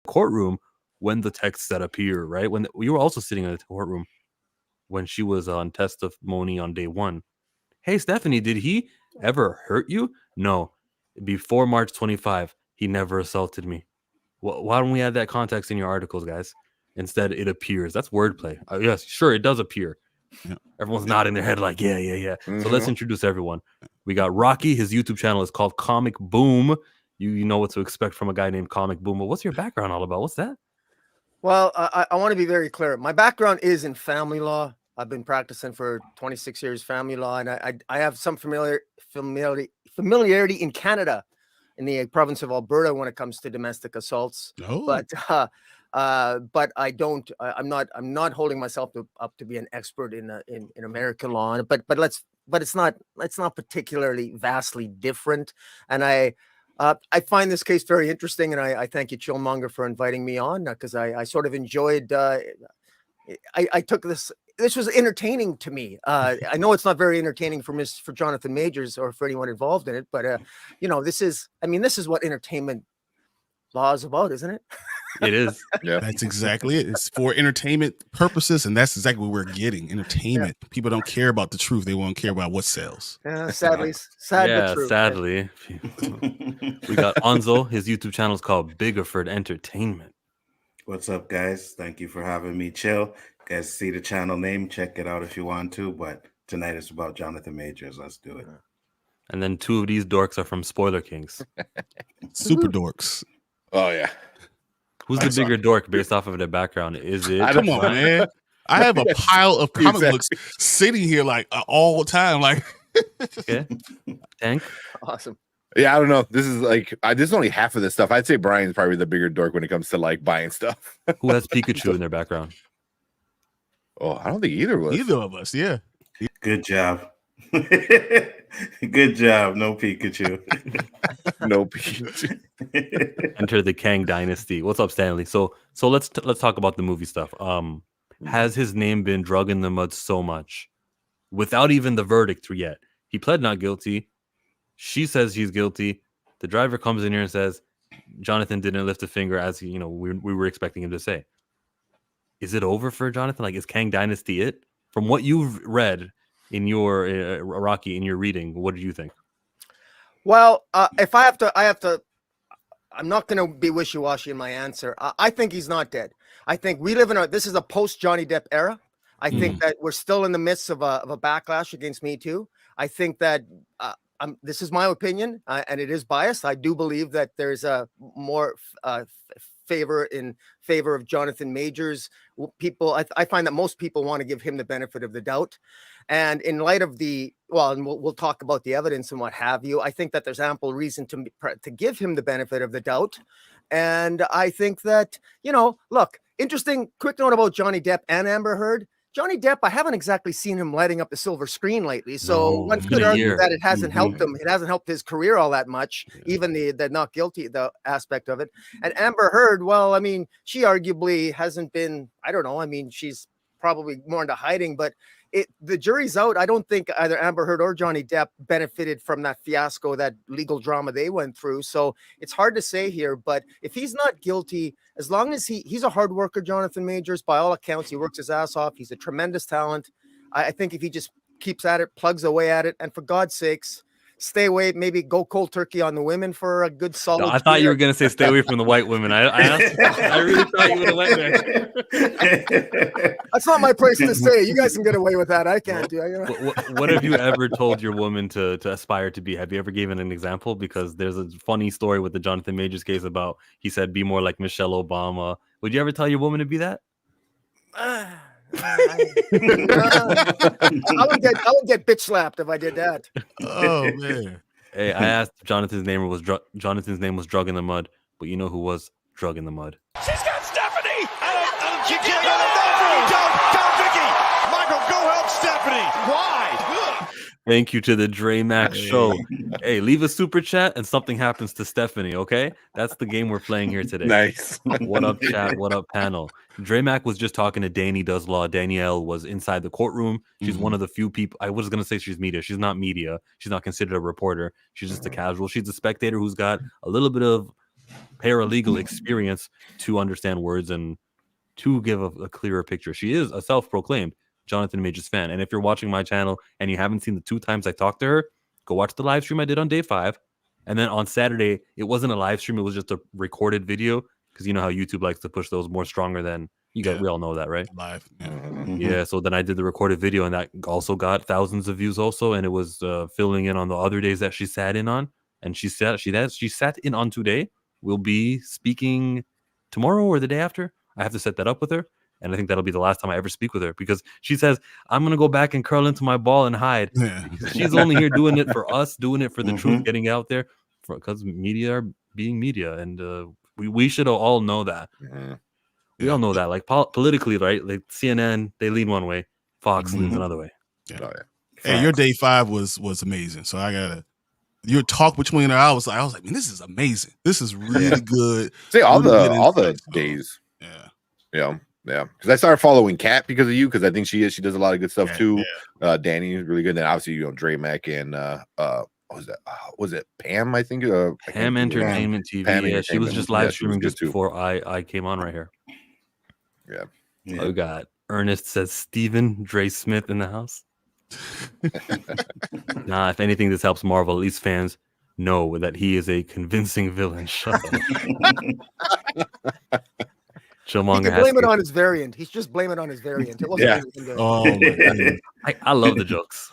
courtroom when the text said appear, right? When you were also sitting in the courtroom when she was on testimony on day 1. Hey, Stephanie, did he ever hurt you? No. Before March 25, he never assaulted me. Why don't we add that context in your articles, guys? Instead, it appears. That's wordplay. Yes, sure, it does appear. Yeah. Everyone's nodding their head like, yeah. Mm-hmm. So let's introduce everyone. We got Rocky. His YouTube channel is called Comic Boom. You know what to expect from a guy named Comic Boom. But what's your background all about? What's that? Well, I want to be very clear. My background is in family law. I've been practicing for 26 years family law, and I have some familiarity in Canada, in the province of Alberta, when it comes to domestic assaults. Oh. But I don't. I'm not holding myself up to be an expert in American law. But it's not particularly vastly different. And I find this case very interesting, and I thank you, ChillMonger, for inviting me on, because I sort of enjoyed. I took this. This was entertaining to me. I know it's not very entertaining for Jonathan Majors or for anyone involved in it, but this is what entertainment law is about, isn't it? It is. Yeah, that's exactly it. It's for entertainment purposes, and that's exactly what we're getting. Entertainment. Yeah. People don't care about the truth; they won't care about what sells. Yeah, sadly. But true. Sadly, we got Onzo. His YouTube channel is called Biggerford Entertainment. What's up, guys? Thank you for having me. Chill. You guys see the channel name? Check it out if you want to. But tonight it's about Jonathan Majors. Let's do it. And then 2 of these dorks are from Spoiler Kings. Super dorks. Oh yeah. Who's the bigger dork based off of their background? Is it? Come on, man. I have a pile of comic books sitting here like all the time. Like, okay. Tank. Awesome. Yeah, I don't know. This is like this is only half of this stuff. I'd say Brian's probably the bigger dork when it comes to like buying stuff. Who has Pikachu in their background? Oh, I don't think either of us. Either of us, yeah. Good job. Good job. No Pikachu. No Pikachu. Enter the Kang Dynasty. What's up, Stanley? So let's talk about the movie stuff. Has his name been drug in the mud so much without even the verdict yet? He pled not guilty. She says he's guilty. The driver comes in here and says Jonathan didn't lift a finger, as we were expecting him to say. Is it over for Jonathan? Like, is Kang Dynasty it? From what you've read in your Rocky, in your reading, what do you think? Well, if I have to. I'm not going to be wishy-washy in my answer. I think he's not dead. I think we live this is a post Johnny Depp era. I think that we're still in the midst of a backlash against Me Too. I think that this is my opinion, and it is biased. I do believe that there's a more favor of Jonathan Majors. People, I find that most people want to give him the benefit of the doubt. And in light of and we'll talk about the evidence and what have you, I think that there's ample reason to give him the benefit of the doubt. And I think that, look, interesting quick note about Johnny Depp and Amber Heard. Johnny Depp, I haven't exactly seen him lighting up the silver screen lately. So one could argue that it hasn't helped him. It hasn't helped his career all that much, even the not guilty, the aspect of it. And Amber Heard, well, I mean, she arguably hasn't been, I don't know. I mean, she's probably more into hiding, but the jury's out. I don't think either Amber Heard or Johnny Depp benefited from that fiasco, that legal drama they went through. So it's hard to say here, but if he's not guilty, as long as he's a hard worker, Jonathan Majors, by all accounts, he works his ass off. He's a tremendous talent. I think if he just keeps at it, plugs away at it, and for God's sakes, stay away, maybe go cold turkey on the women for a good solid. No, I thought you were going to say stay away from the white women. I really thought you would have went there. That's not my place to say. You guys can get away with that. I can't do it. What have you ever told your woman to aspire to be? Have you ever given an example? Because there's a funny story with the Jonathan Majors case about, he said, be more like Michelle Obama. Would you ever tell your woman to be that? I would get bitch slapped if I did that. Oh man! Hey, I asked Jonathan's name was Drug in the Mud, but you know who was Drug in the Mud? She's got Stephanie, and she can't get it. Don't, Vicky. Michael, go help Stephanie. Why? Thank you to the Dre Max Show. Hey, leave a super chat and something happens to Stephanie, okay? That's the game we're playing here today. Nice. What up, chat? What up, panel? Dre Mac was just talking to Danny Does Law. Danielle was inside the courtroom. She's one of the few people. I was going to say she's media. She's not media. She's not considered a reporter. She's just a casual. She's a spectator who's got a little bit of paralegal experience to understand words and to give a clearer picture. She is a self-proclaimed Jonathan Majors fan. And if you're watching my channel and you haven't seen the 2 times I talked to her, go watch the live stream I did on day 5. And then on Saturday, it wasn't a live stream. It was just a recorded video because you know how YouTube likes to push those more stronger than you guys. Yeah. We all know that, right? Live. Yeah. So then I did the recorded video and that also got thousands of views also. And it was filling in on the other days that she sat in on. And she sat in on today. We'll be speaking tomorrow or the day after. I have to set that up with her. And I think that'll be the last time I ever speak with her because she says, I'm going to go back and curl into my ball and hide. Yeah. She's only here doing it for us, doing it for the truth, getting out there because media are being media. And we should all know that. We all know that. Like politically, right? Like CNN, they lean one way. Fox leans another way. Yeah. Oh, yeah. Hey, your day 5 was amazing. So I gotta your talk between her. I was like, man, this is amazing. This is really good. See all Really the good insight. days. Yeah. Yeah. Because I started following Kat because of you, because I think she does a lot of good stuff too. Yeah. Danny is really good. And then obviously, Dre Mac and what was that? Was it Pam? I think Pam Entertainment TV. Pam yeah, she was Entertainment. just live Yeah, she was streaming good just too. before I came on right here. Yeah. We got Ernest says Stephen Dre Smith in the house. Nah, if anything, this helps Marvel. At least fans know that he is a convincing villain. Shut up. He ChillMonger can has blame it to- on his variant. He's just blaming it on his variant. It wasn't Yeah. anything good. Oh my goodness. I love the jokes.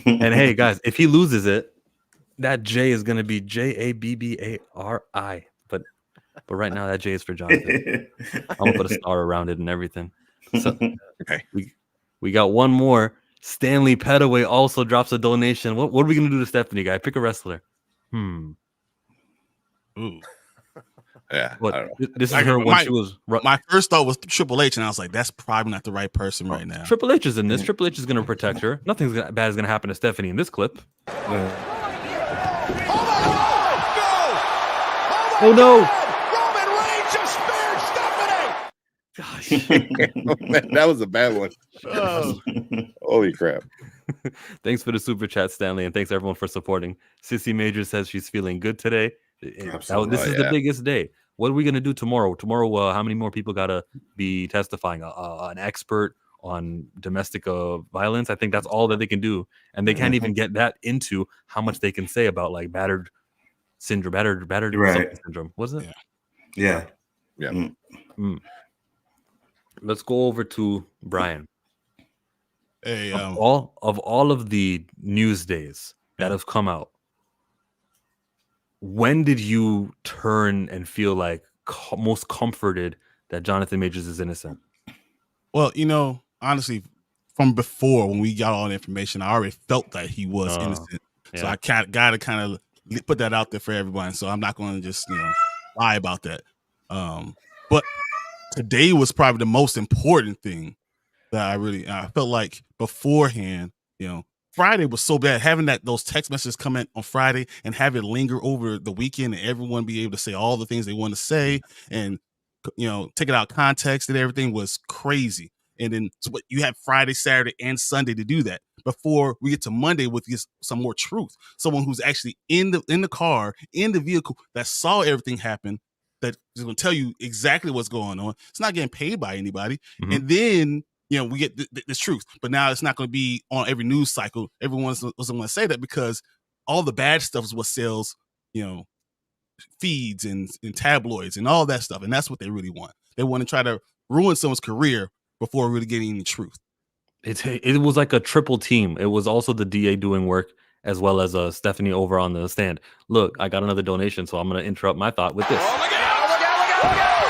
And hey, guys, if he loses it, that J is going to be Jabbari. But right now, that J is for Jonathan. I'm going to put a star around it and everything. So Okay. we got one more. Stanley Petaway also drops a donation. What are we going to do to Stephanie, guy? Pick a wrestler. Ooh. Yeah. What? I don't know. This is Like, her when my- she was... My first thought was Triple H, and I was like, that's probably not the right person right now. Triple H is in this. Triple H is going to protect her. Nothing bad is going to happen to Stephanie in this clip. Oh, no. Roman Reigns just spared Stephanie. Gosh. that was a bad one. Holy crap. Thanks for the super chat, Stanley, and thanks everyone for supporting. Sissy Major says she's feeling good today. Absolutely. This is the biggest day. What are we going to do tomorrow? Tomorrow, how many more people got to be testifying? An expert on domestic violence? I think that's all that they can do. And they can't even get that into how much they can say about like battered syndrome, battered Right. syndrome. Was it? Yeah. Let's go over to Brian. Hey, Of all of the news days that have come out, when did you turn and feel like most comforted that Jonathan Majors is innocent? well, honestly, from before when we got all the information, I already felt that he was innocent. So yeah. I got to kind of put that out there for everyone. So I'm not going to just lie about that. But today was probably the most important thing that I felt like beforehand. Friday was so bad, having those text messages come in on Friday and have it linger over the weekend, and everyone be able to say all the things they want to say and take it out of context and everything was crazy. And then you have Friday, Saturday, and Sunday to do that before we get to Monday with some more truth. Someone who's actually in the car, in the vehicle, that saw everything happen, that is going to tell you exactly what's going on. It's not getting paid by anybody. Mhm. And then we get this truth, but now it's not going to be on every news cycle. Everyone doesn't want to say that because all the bad stuff is what sells, feeds and tabloids and all that stuff. And that's what they really want. They want to try to ruin someone's career before really getting any truth. It was like a triple team. It was also the DA doing work as well as Stephanie over on the stand. Look, I got another donation, so I'm going to interrupt my thought with this. Oh, look out, look out, look out, look out.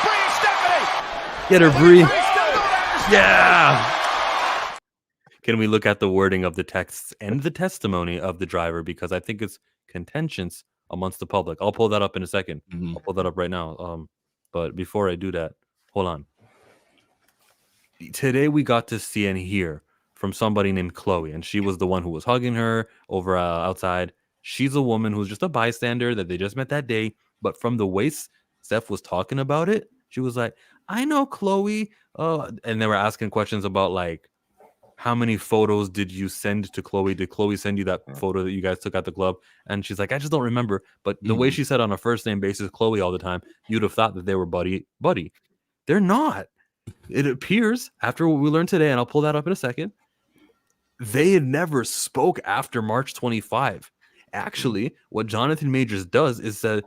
Bring Stephanie. Get her, Bree. Still don't understand. Yeah. Can we look at the wording of the texts and the testimony of the driver? Because I think it's contentious amongst the public. I'll pull that up in a second. I'll pull that up right now. But before I do that, hold on. Today we got to see and hear from somebody named Chloe, and she was the one who was hugging her over outside. She's a woman who's just a bystander that they just met that day. But from the way Steph was talking about it, she was like, I know Chloe. And they were asking questions about like how many photos did you send to Chloe? Did Chloe send you that photo that you guys took at the club? And she's like, I just don't remember. But the way she said on a first name basis, Chloe all the time, you'd have thought that they were buddy. They're not. It appears after what we learned today, and I'll pull that up in a second, they had never spoke after March 25. Actually, what Jonathan Majors does is said,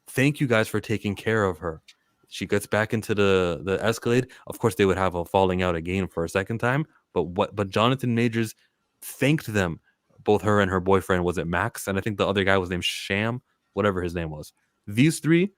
thank you guys for taking care of her. She gets back into the Escalade. Of course, they would have a falling out again for a second time. But Jonathan Majors thanked them, both her and her boyfriend. Was it Max? And I think the other guy was named Sham, whatever his name was. These three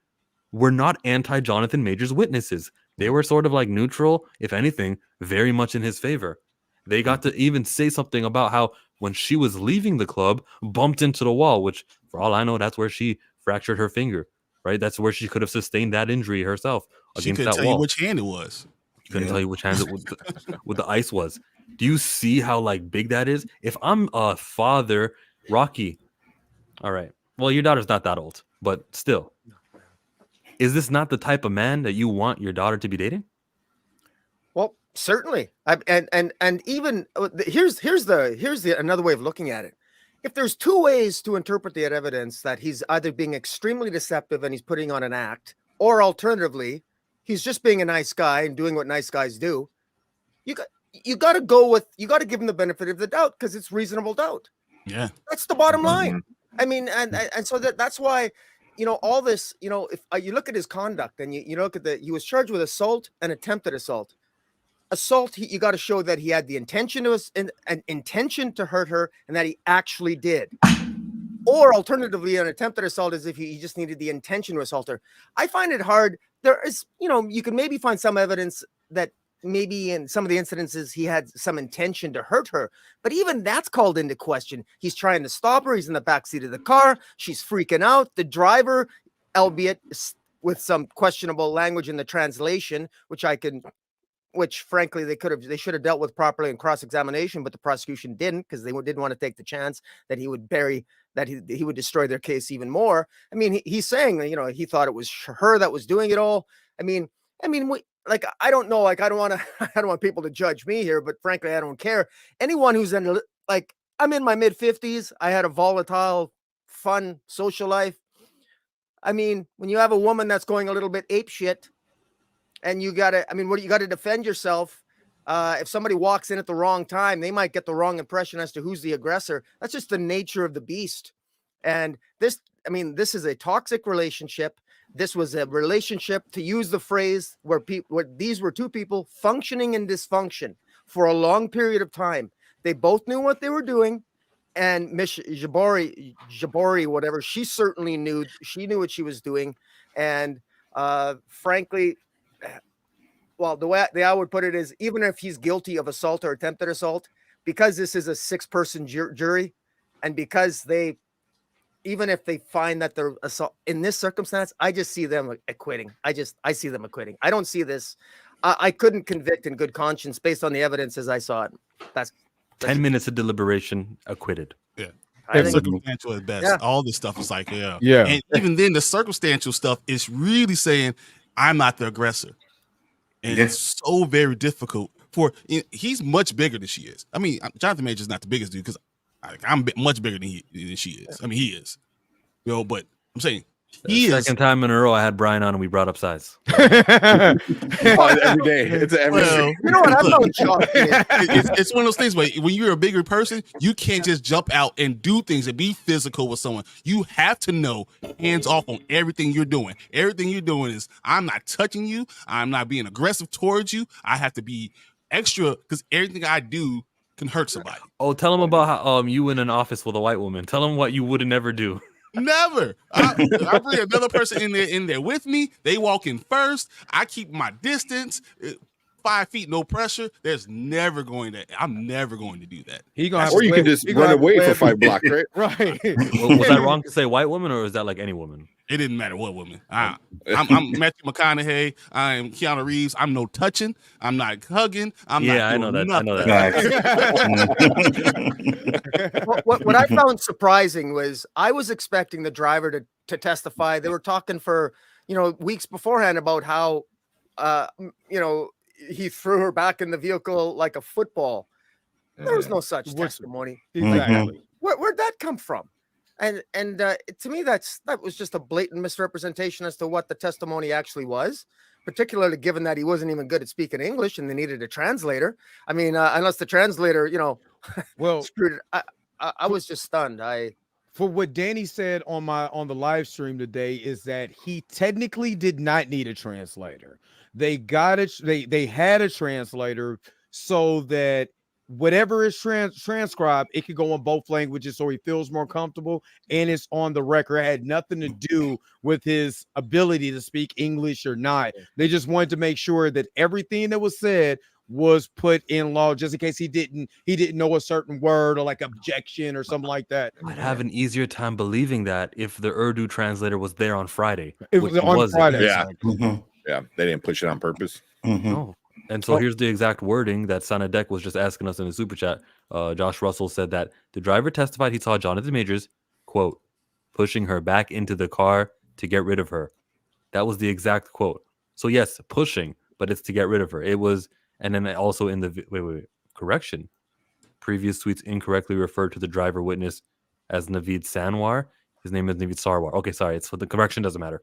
were not anti-Jonathan Majors witnesses. They were sort of like neutral, if anything, very much in his favor. They got to even say something about how when she was leaving the club, bumped into the wall, which for all I know, that's where she fractured her finger, right? That's where she could have sustained that injury herself She against couldn't that tell you wall. which hand it was. Couldn't tell you which hand what the ice was. Do you see how like big that is? If I'm a father, Rocky, all right. Well, your daughter's not that old, but still. Is this not the type of man that you want your daughter to be dating? Well, certainly. And even here's the another way of looking at it. If there's two ways to interpret the evidence, that he's either being extremely deceptive and he's putting on an act, or alternatively, he's just being a nice guy and doing what nice guys do. You got to give him the benefit of the doubt because it's reasonable doubt. Yeah, that's the bottom line. I mean, and so that's why, all this, if you look at his conduct and you look at he was charged with assault and attempted assault. Assault, you got to show that he had the intention an intention to hurt her and that he actually did. Or alternatively, an attempted assault is if he just needed the intention to assault her. I find it hard. There is, you can maybe find some evidence that maybe in some of the incidences he had some intention to hurt her, but even that's called into question. He's trying to stop her. He's in the backseat of the car. She's freaking out. The driver, albeit with some questionable language in the translation, which frankly they should have dealt with properly in cross-examination, but the prosecution didn't because they didn't want to take the chance that he would he would destroy their case even more. I mean, he's saying that, he thought it was her that was doing it all. I mean, I don't know, I don't want people to judge me here, but frankly, I don't care. Anyone who's I'm in my mid 50s. I had a volatile, fun social life. I mean, when you have a woman that's going a little bit apeshit, and you got to defend yourself. If somebody walks in at the wrong time, they might get the wrong impression as to who's the aggressor. That's just the nature of the beast. And this is a toxic relationship. This was a relationship, to use the phrase, where these were two people functioning in dysfunction for a long period of time. They both knew what they were doing. And Miss Jabori, whatever, she certainly knew. She knew what she was doing. And frankly, well, the way I would put it is, even if he's guilty of assault or attempted assault, because this is a 6-person jury, and because even if they find that they're assault in this circumstance, I just see them acquitting. I see them acquitting. I don't see this. I couldn't convict in good conscience based on the evidence as I saw it. That's 10 minutes of deliberation, acquitted. Yeah. I think Circumstantial at best. Yeah. All this stuff is like, yeah. Yeah. And even then, the circumstantial stuff is really saying, I'm not the aggressor. And it's so very difficult he's much bigger than she is. I mean, Jonathan Major is not the biggest dude because I'm much bigger than she is. I mean, he is. But I'm saying Second time in a row I had Brian on and we brought up size. Every day. It's every day. You know what? I'm not shocked. It's one of those things where when you're a bigger person, you can't just jump out and do things and be physical with someone. You have to know hands off on everything you're doing. Everything you're doing is, I'm not touching you. I'm not being aggressive towards you. I have to be extra because everything I do can hurt somebody. Oh, tell him about how you in an office with a white woman. Tell him what you would never do. Never. I bring another person in there with me. They walk in first. I keep my distance. 5 feet, no pressure. I'm never going to do that. Or you can just run away for 5 blocks, right? Right. Was I wrong to say white woman, or is that like any woman? It didn't matter what woman. I'm Matthew McConaughey. I'm Keanu Reeves. I'm no touching. I'm not hugging. I know that. What I found surprising was I was expecting the driver to testify. They were talking for weeks beforehand about how he threw her back in the vehicle like a football. There was no such What's- testimony. Exactly. Where'd that come from? And to me, that was just a blatant misrepresentation as to what the testimony actually was, particularly given that he wasn't even good at speaking English and they needed a translator. I mean, unless the translator, Well, screwed it. I was just stunned. for what Danny said on the live stream today is that he technically did not need a translator. They got it. They had a translator so that whatever is transcribed, it could go in both languages, so he feels more comfortable, and it's on the record. It had nothing to do with his ability to speak English or not. They just wanted to make sure that everything that was said was put in law, just in case he didn't know a certain word or like objection or something like that. I'd have an easier time believing that if the Urdu translator was there on Friday. It was which on wasn't. Friday. Yeah. Mhm. Yeah, they didn't push it on purpose. Mhm. No. And so here's the exact wording that Sanadek was just asking us in the super chat. Josh Russell said that the driver testified he saw Jonathan Majors, quote, pushing her back into the car to get rid of her. That was the exact quote. So yes, pushing, but it's to get rid of her. It was, and then also in the wait, correction. Previous tweets incorrectly referred to the driver witness as Naveed Sanwar. His name is Naveed Sarwar. Okay, sorry. It's the correction doesn't matter.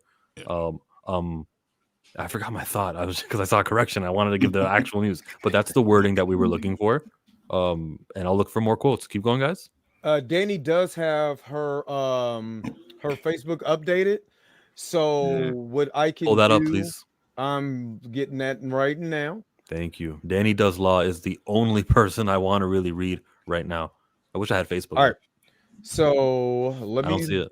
I forgot my thought. I was because I saw a correction. I wanted to give the actual news, but that's the wording that we were looking for. And I'll look for more quotes. Keep going, guys. Danny does have her Facebook updated. So what I can Pull that do, up, please. I'm getting that right now. Thank you. Danny Does Law is the only person I want to really read right now. I wish I had Facebook. All right. So let I me don't see it.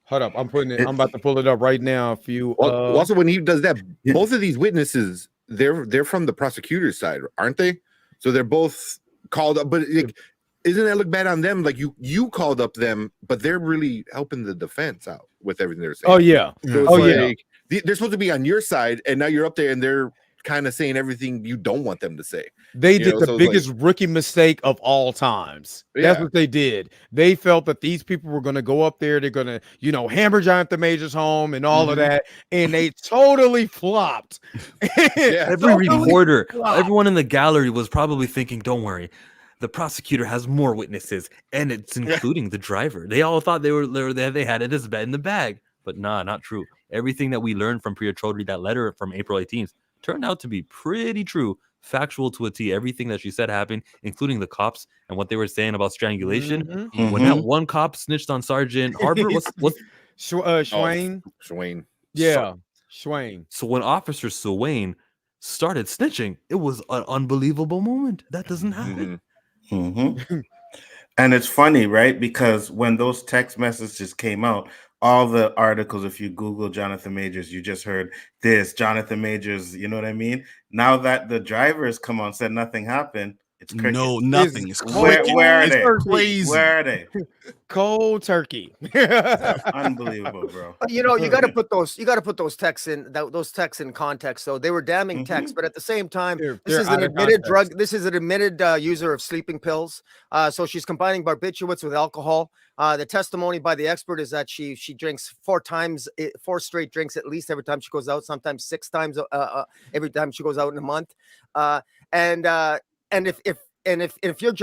hold up. I'm about to pull it up right now. If you Also, when he does that, both of these witnesses, they're from the prosecutor's side, aren't they? So they're both called up, but like, isn't that look bad on them? Like you called up them, but they're really helping the defense out with everything they're saying. Oh yeah. So Oh, it's they're supposed to be on your side, and now you're up there, and they're kind of saying everything you don't want them to say. They You did know, the so it's biggest rookie mistake of all times. That's Yeah. what they did. They felt that these people were going to go up there. They're going to, hammer Jonathan Majors home and all of that. And they totally flopped. Every reporter, everyone in the gallery was probably thinking, don't worry. The prosecutor has more witnesses, and it's including the driver. They all thought they had it as in the bag. But nah, not true. Everything that we learned from Priya Chaudhry, that letter from April 18th, turned out to be pretty true, factual to a T. Everything that she said happened, including the cops and what they were saying about strangulation. When that one cop snitched on Sergeant Harbor, what's Schwain? Schwain. Yeah, Schwain. So when Officer Swain started snitching, it was an unbelievable moment. That doesn't happen. And it's funny, right? Because when those text messages came out, all the articles, if you Google Jonathan Majors, you just heard this, Jonathan Majors, you know what I mean? Now that the drivers come on, said nothing happened, it's cricket. No, nothing. It's Where are it's they? crazy. Where are they? Cold turkey. Unbelievable, bro. You got to put those texts in those texts in context. So they were damning texts, but at the same time, this They're is out an of admitted context. This is an admitted user of sleeping pills. So she's combining barbiturates with alcohol. The testimony by the expert is that she drinks 4 straight drinks at least every time she goes out. Sometimes 6 times every time she goes out in a month. And if you're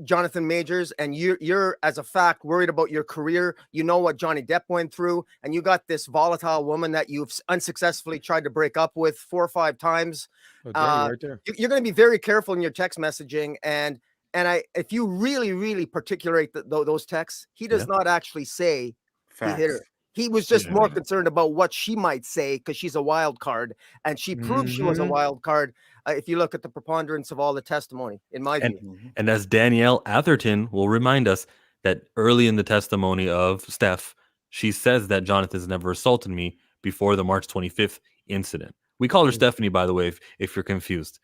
Jonathan Majors and you're as a fact worried about your career, you know what Johnny Depp went through, and you got this volatile woman that you've unsuccessfully tried to break up with 4 or 5 times, Right there. you're going to be very careful in your text messaging. And if you really particulate those texts, he does not actually say he hit her. He was just more concerned about what she might say because she's a wild card, and she proved she was a wild card. If you look at the preponderance of all the testimony, in my view. And as Danielle Atherton will remind us that early in the testimony of Steph, she says that Jonathan's never assaulted me before the March 25th incident. We call her Stephanie, by the way, if you're confused.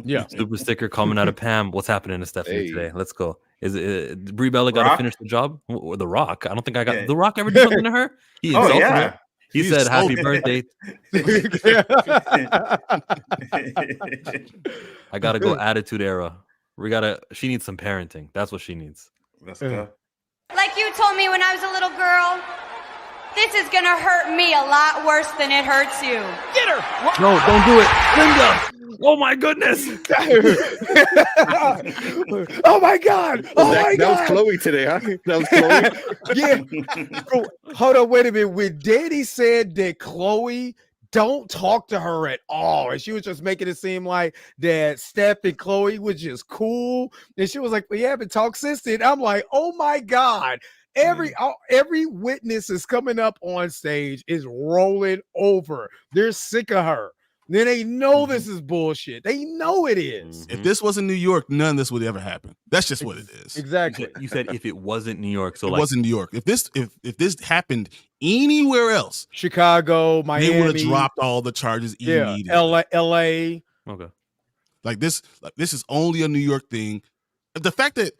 Yeah. Super sticker coming out of Pam. What's happening to Stephanie today? Let's go. Is it Brie Bella got to finish the job? Or The Rock? I don't think I got The Rock ever did something to her. He insulted her. He said, "Happy birthday." I gotta go attitude era. She needs some parenting. That's what she needs. Let's go. Like you told me when I was a little girl, this is gonna hurt me a lot worse than it hurts you. Get her! No, don't do it. Linda! Oh my goodness! Oh my God! Oh my That was God! Chloe today, huh? That was Chloe. Yeah. Bro, hold on, wait a minute. When Danny said that Chloe don't talk to her at all, and she was just making it seem like that Steph and Chloe was just cool, and she was like, "We haven't talked since then." I'm like, "Oh my God!" Every witness is coming up on stage is rolling over. They're sick of her. Then they know this is bullshit. They know it is. If this wasn't New York, none of this would ever happen. That's just what it is. Exactly. You said if it wasn't New York, so It like wasn't New York. If this happened anywhere else, Chicago, Miami, they would have dropped all the charges immediately. LA. okay. Like this is only a New York thing. The fact that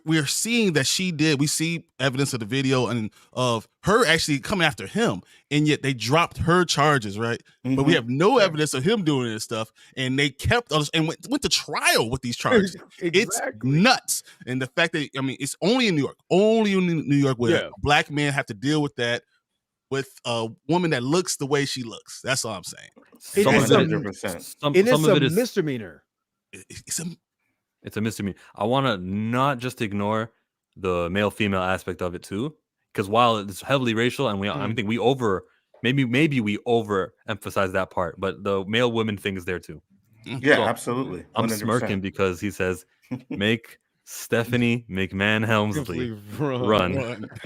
we're seeing that we see evidence of the video and of her actually coming after him, and yet they dropped her charges, right? But we have no evidence of him doing this stuff, and they kept us and went to trial with these charges. It's nuts. And the fact that it's only in New York, where a black man have to deal with that with a woman that looks the way she looks. That's all I'm saying. Some of it is misdemeanor. It's a misdemeanor. I want to not just ignore the male-female aspect of it too, because while it's heavily racial, and I think we maybe we overemphasize that part, but the male-women thing is there too. Yeah, so absolutely. 100%. I'm smirking because he says, "Make Stephanie McMahon Helmsley run."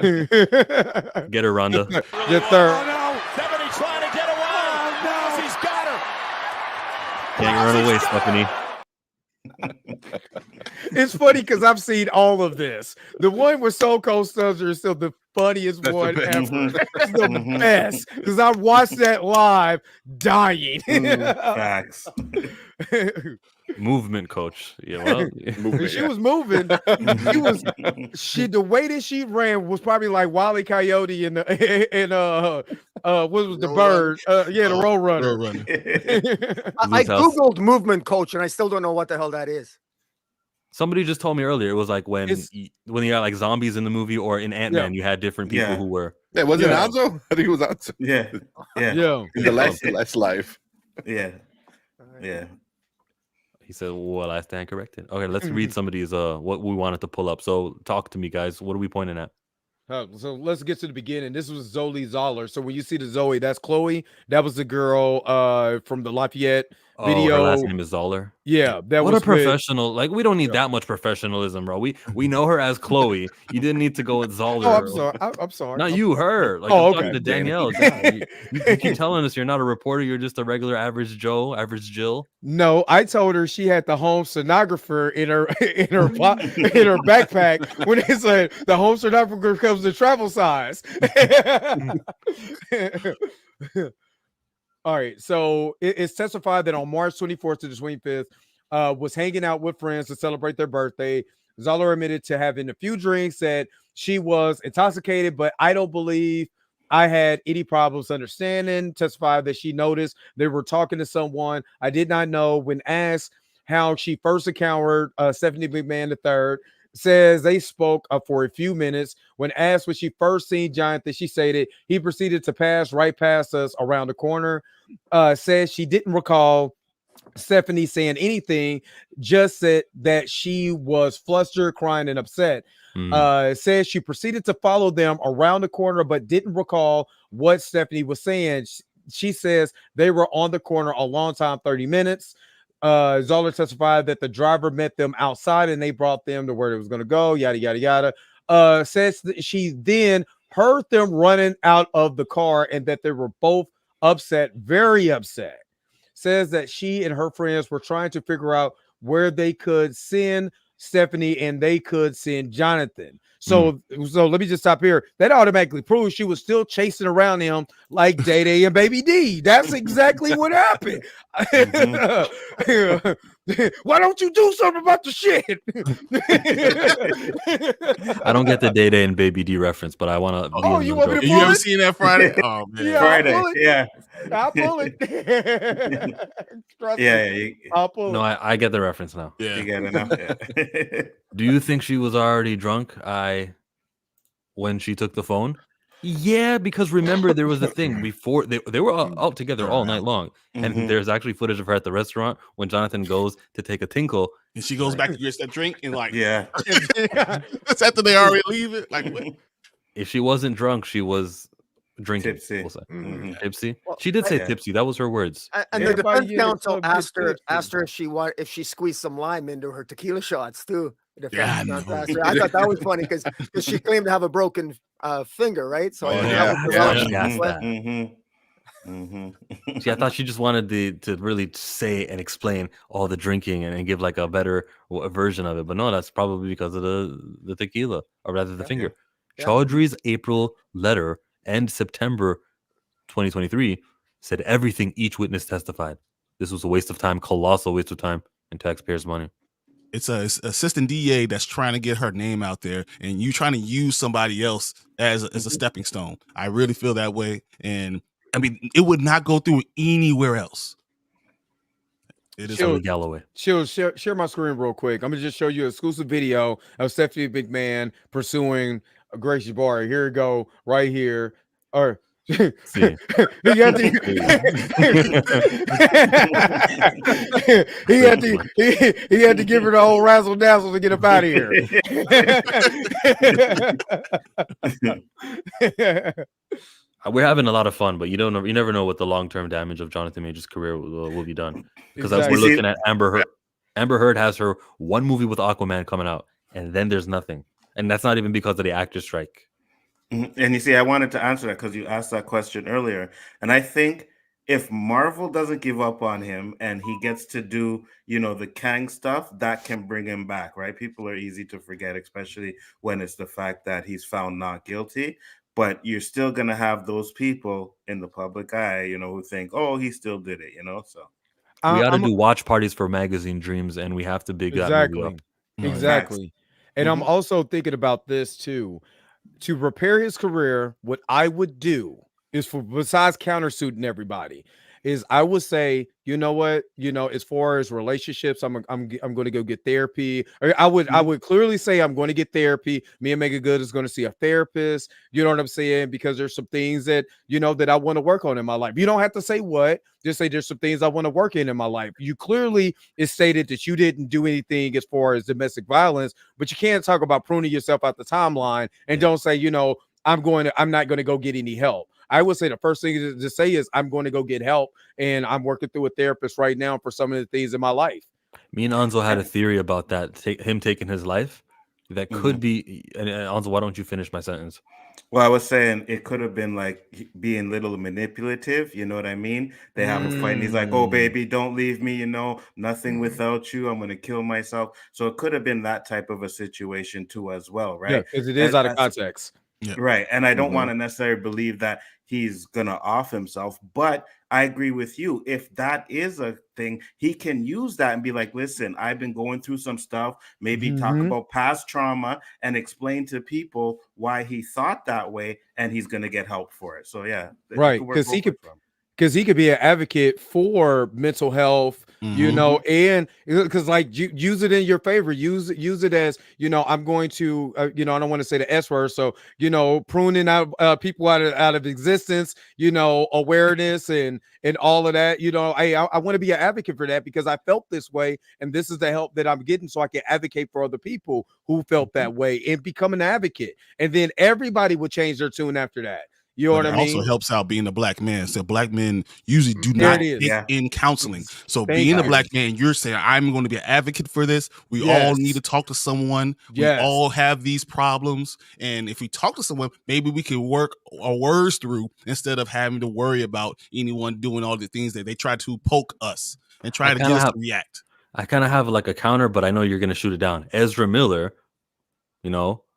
Get her, Rhonda. Get third. Oh no, Stephanie's trying to get away. No, he's got her. Can't run away, Stephanie. It's funny because I've seen all of this. The one with Soul Cold Stunner is still the funniest one ever. It's still the best because I watched that live dying. Facts. Movement coach. Yeah, well, she was moving. The way that she ran was probably like Wile E. Coyote and what was the bird? The Road Runner. I googled movement coach and I still don't know what the hell that is. Somebody just told me earlier it was like when you got like zombies in the movie or in Ant-Man, you had different people who were. Yeah, was it Anzo? I think it was Anzo. Yeah. In the last life. Yeah. He said, "Well, I stand corrected." Okay, let's read some of these. What we wanted to pull up. So, talk to me, guys. What are we pointing at? So let's get to the beginning. This was Zoe Zoller. So when you see the Zoe, that's Chloe. That was the girl from the Lafayette video. Her last name is Zoller. Yeah, that what was a professional. Like we don't need that much professionalism, bro. We know her as Chloe. You didn't need to go with Zoller. Oh, I'm sorry. I'm sorry. Not you, her. Like I'm talking to Danielle. God, you keep telling us you're not a reporter. You're just a regular average Joe, average Jill. No, I told her she had the home stenographer in her backpack when it said the home stenographer comes in travel size. All right, so it's testified that on March 24th to the 25th, was hanging out with friends to celebrate their birthday. Zoller admitted to having a few drinks, said she was intoxicated, but I don't believe I had any problems understanding. Testified that she noticed they were talking to someone. I did not know. When asked how she first encountered Stephanie McMahon III, says they spoke for a few minutes. When asked when she first seen Jonathan, she stated he proceeded to pass right past us around the corner. Says she didn't recall Stephanie saying anything, just said that she was flustered, crying, and upset. Says she proceeded to follow them around the corner, but didn't recall what Stephanie was saying. She says they were on the corner a long time, 30 minutes. Zoller testified that the driver met them outside and they brought them to where they was going to go, yada, yada, yada. Says that she then heard them running out of the car and that they were both upset, very upset. Says that she and her friends were trying to figure out where they could send Stephanie and they could send Jonathan. So let me just stop here. That automatically proves she was still chasing around him like Day Day and Baby D. That's exactly what happened. Why don't you do something about the shit? I don't get the Day Day and Baby D reference, but I want to. Oh, you want me to pull You ever it? seen that Friday? Oh man, Yeah, Friday. I'll pull it. Trust me. I'll pull it. No, I get the reference now. Yeah. You get enough. Yeah. Do you think she was already drunk when she took the phone? Yeah, because remember there was a thing before they were all together all night long, and Mhm. there's actually footage of her at the restaurant when Jonathan goes to take a tinkle. And she goes back to get that drink and like, Yeah. that's after they already leave it. Like, what? If she wasn't drunk, she was drinking. Tipsy. We'll say Mhm. tipsy. Well, She did say Yeah. tipsy. That was her words. And Yeah. the Everybody defense in the counsel club gets asked tipsy. her if she squeezed some lime into her tequila shots too. The Yeah, I defense counsel know. asked her. I thought that was funny because she claimed to have a broken finger, right? So Oh, I think yeah. that was the Yeah. relevant She asked request. that. Mhm. Mhm. See, I thought she just wanted to really say and explain all the drinking and give like a better version of it. But no, that's probably because of the tequila, or rather the Yeah. finger. Yeah. Chaudhry's April letter and September 2023 said everything each witness testified. This was a waste of time, colossal waste of time, and taxpayers' money. It's a assistant DA that's trying to get her name out there, and you trying to use somebody else as a stepping stone. I really feel that way, and I mean, it would not go through anywhere else. It is. Chill. Ellie Galloway. Share my screen real quick. I'm gonna just show you an exclusive video of Stephanie McMahon pursuing Gracie Barr. Here we go, right here. Or See. he had to, he had to give her the whole razzle dazzle to get up out of here. We're having a lot of fun, but you don't know. You never know what the long-term damage of Jonathan Major's career will be done. Because as Exactly. we're looking at Amber Heard, Amber Heard has her one movie with Aquaman coming out, and then there's nothing. And that's not even because of the actor strike. And you see, I wanted to answer that because you asked that question earlier. And I think if Marvel doesn't give up on him and he gets to do, the Kang stuff, that can bring him back, right? People are easy to forget, especially when it's the fact that he's found not guilty. But you're still going to have those people in the public eye, who think, oh, he still did it, So We got to I'm do watch parties for Magazine Dreams, and we have to big that movie up. Exactly. And I'm also thinking about this too. To repair his career, what I would do is besides countersuiting everybody, is I would say, you know what, as far as relationships, I'm going to go get therapy. Or I would clearly say I'm going to get therapy. Me and Mega Good is going to see a therapist. You know what I'm saying? Because there's some things that that I want to work on in my life. You don't have to say what. Just say there's some things I want to work in my life. You clearly it's stated that you didn't do anything as far as domestic violence, but you can't talk about pruning yourself out the timeline and don't say, I'm not going to go get any help. I would say the first thing to say is I'm going to go get help, and I'm working through a therapist right now for some of the things in my life. Me and Anzo had a theory about that, him taking his life. That could be. And Anzo, why don't you finish my sentence? Well, I was saying it could have been like being little manipulative. You know what I mean? They have a fight, and he's like, "Oh, baby, don't leave me. Nothing without you. I'm gonna kill myself." So it could have been that type of a situation too, as well, right? Yeah, because it is out of context. Yeah. Right. And I don't want to necessarily believe that he's going to off himself, but I agree with you. If that is a thing, he can use that and be like, listen, I've been going through some stuff, maybe talk about past trauma and explain to people why he thought that way, and he's going to get help for it. So, yeah. Right. Because he could be an advocate for mental health, and because use it in your favor, use it as, I'm going to, I don't want to say the S word. So, pruning out people out of existence, awareness and all of that, I want to be an advocate for that because I felt this way. And this is the help that I'm getting so I can advocate for other people who felt that way and become an advocate. And then everybody would change their tune after that. You know what I mean? It also helps out being a black man. So black men usually do not take in counseling. So being a black man, you're saying, I'm going to be an advocate for this. We all need to talk to someone. We all have these problems. And if we talk to someone, maybe we can work our words through instead of having to worry about anyone doing all the things that they try to poke us and try to get us to react. I kind of have like a counter, but I know you're going to shoot it down. Ezra Miller,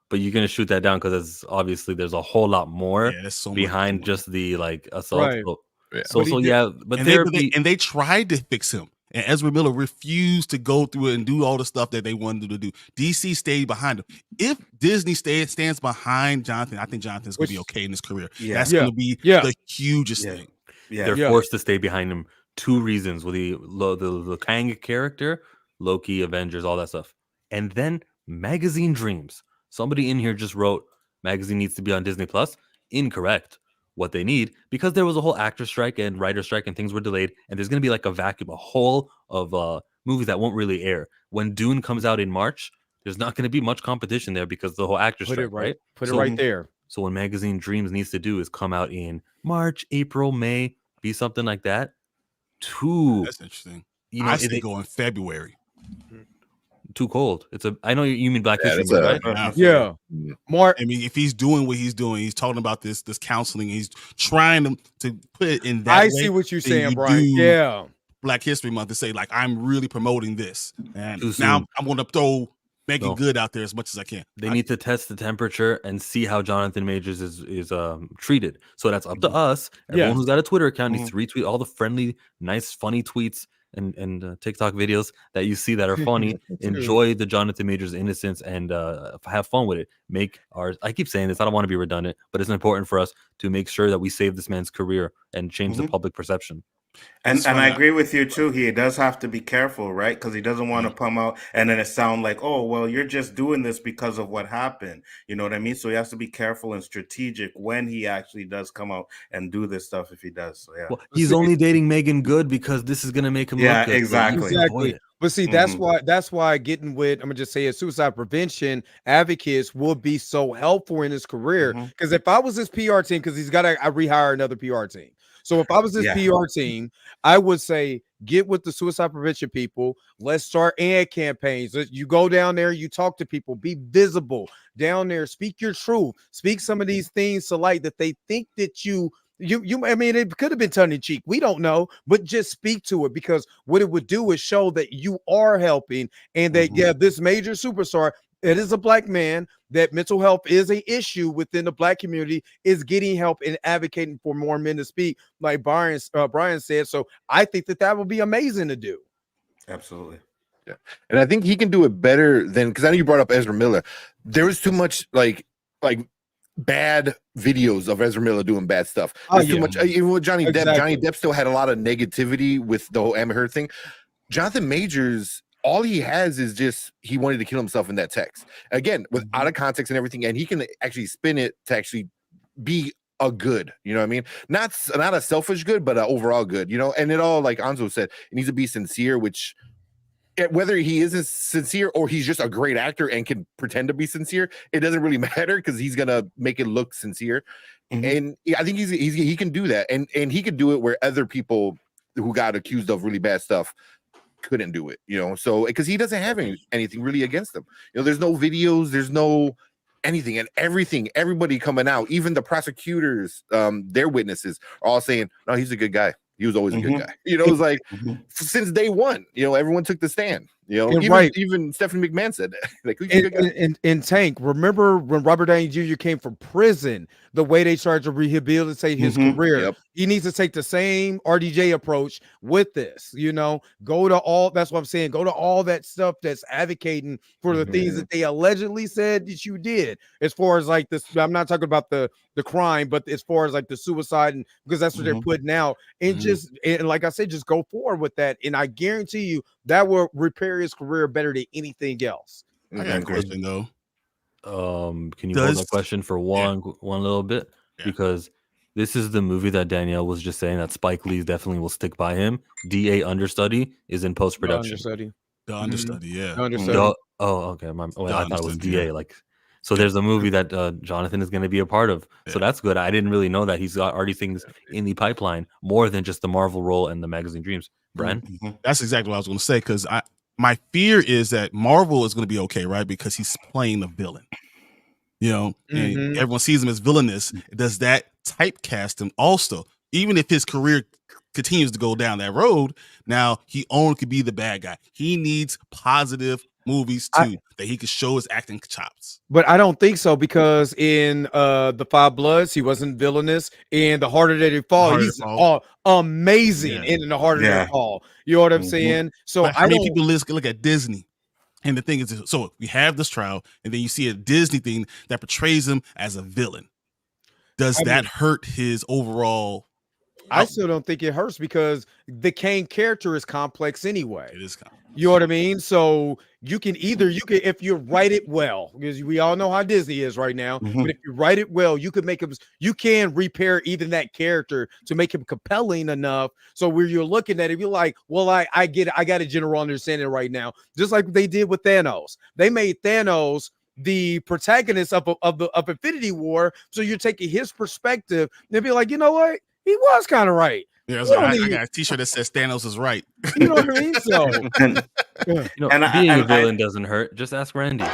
but you're gonna shoot that down because there's a whole lot more behind just the assault. Right. But they tried to fix him, and Ezra Miller refused to go through it and do all the stuff that they wanted to do. DC stayed behind him. If Disney stands behind Jonathan, I think Jonathan's gonna be okay in his career. That's gonna be the hugest thing. They're forced to stay behind him. Two reasons: with the Kang character, Loki, Avengers, all that stuff, and then Magazine Dreams. Somebody in here just wrote Magazine needs to be on Disney Plus. incorrect what they need, because there was a whole actor strike and writer strike and things were delayed, and there's going to be like a vacuum, a hole of movies that won't really air. When Dune comes out in March, there's not going to be much competition there because of the whole actor strike, right? Put it So- right there. So what Magazine Dreams needs to do is come out in March, April, May, be something like that. That's interesting. You know, I say go in February. Too cold. I know you mean Black Yeah, History that's Month, right? Yeah. Mark, I mean, if he's doing what he's doing, he's talking about this counseling. He's trying to put it in that I way. see what you're then saying, you Brian. do Yeah. Black History Month to say like I'm really promoting this, and Too now soon. I'm going to throw Megan No. Good out there as much as I can. They need to test the temperature and see how Jonathan Majors is treated. So that's up to us. Everyone Yes. who's got a Twitter account needs to retweet all the friendly, nice, funny tweets and TikTok videos that you see that are funny. Enjoy the Jonathan Majors innocence and have fun with it. Make ours. I keep saying this. I don't want to be redundant, but it's important for us to make sure that we save this man's career and change the public perception. And I agree with you too. He does have to be careful, right? Because he doesn't want to come out and then it sound like, oh, well, you're just doing this because of what happened. You know what I mean? So he has to be careful and strategic when he actually does come out and do this stuff. If he does, so yeah. Well, he's only dating Megan Good because this is gonna make him look good. Exactly. Exactly. But see, that's why getting with, I'm gonna just say it, suicide prevention advocates will be so helpful in his career. Because if I was his PR team, because he's got to rehire another PR team. So if I was his PR team, I would say get with the suicide prevention people. Let's start ad campaigns. You go down there, you talk to people, be visible down there, speak your truth, speak some of these things to light that they think that you I mean, it could have been tongue in cheek. We don't know, but just speak to it, because what it would do is show that you are helping and that, this major superstar, it is a Black man, that mental health is an issue within the Black community, is getting help and advocating for more men to speak, like Brian said. So I think that would be amazing to do. Absolutely. Yeah. And I think he can do it better than, because I know you brought up Ezra Miller. There was too much like bad videos of Ezra Miller doing bad stuff. There's too much. Even with Johnny Depp, Johnny Depp still had a lot of negativity with the whole Amber Heard thing. Jonathan Majors, all he has is just he wanted to kill himself in that text. Again, with out of context and everything, and he can actually spin it to actually be a good, you know what I mean? Not a selfish good, but an overall good, you know. And it all, like Anzo said, it needs to be sincere, which whether he isn't sincere or he's just a great actor and can pretend to be sincere, it doesn't really matter, because he's gonna make it look sincere. And I think he can do that, and he could do it where other people who got accused of really bad stuff couldn't do it, you know. So because he doesn't have anything really against them, you know, there's no videos, there's no anything, and everybody coming out, even the prosecutors, their witnesses are all saying, no, he's a good guy. He was always a good guy. You know, it was like since day one, you know, everyone took the stand. You know, even Stephanie McMahon said that. Like, in Tank, remember when Robert Downey Jr. came from prison, the way they tried to rehabilitate his career. Yep. He needs to take the same RDJ approach with this, you know, go to all that stuff that's advocating for the things that they allegedly said that you did, as far as like this. I'm not talking about the crime, but as far as like the suicide, and because that's what they're putting out, and and like I said, just go forward with that. And I guarantee you that will repair his career better than anything else. I got a question though. Can you hold that question for one little bit? Because this is the movie that Danielle was just saying that Spike Lee definitely will stick by him. DA Understudy is in post production. The Understudy, yeah. Okay. I thought it was DA. Like, so there's a movie that Jonathan is going to be a part of. So that's good. I didn't really know that he's got already things in the pipeline, more than just the Marvel role and the Magazine Dreams. Brian? That's exactly what I was going to say, because my fear is that Marvel is going to be okay, right? Because he's playing the villain. You know, and everyone sees him as villainous. Does that typecast him also? Even if his career continues to go down that road, now he only could be the bad guy. He needs positive movies too, that he could show his acting chops. But I don't think so, because in the Five Bloods, he wasn't villainous. In The Harder That They Fall, he's amazing in The Harder That They Fall. You know what I'm saying? So but I mean, people look at Disney, and the thing is, so we have this trial, and then you see a Disney thing that portrays him as a villain. Does that hurt his overall? I still don't think it hurts, because the Kane character is complex anyway. It is complex. You know what I mean? So you can if you write it well, because we all know how Disney is right now. Mhm. But if you write it well, you can repair even that character to make him compelling enough. So where you're looking at it, you're like, well, I get it. I got a general understanding right now. Just like they did with Thanos. They made Thanos the protagonist of Infinity War. So you're taking his perspective and be like, you know what? He was kind of right. Yeah, You don't I need- got a T-shirt that says Thanos is right. you know what I mean? So And, You know, And being a I- villain doesn't hurt. Just ask Randy.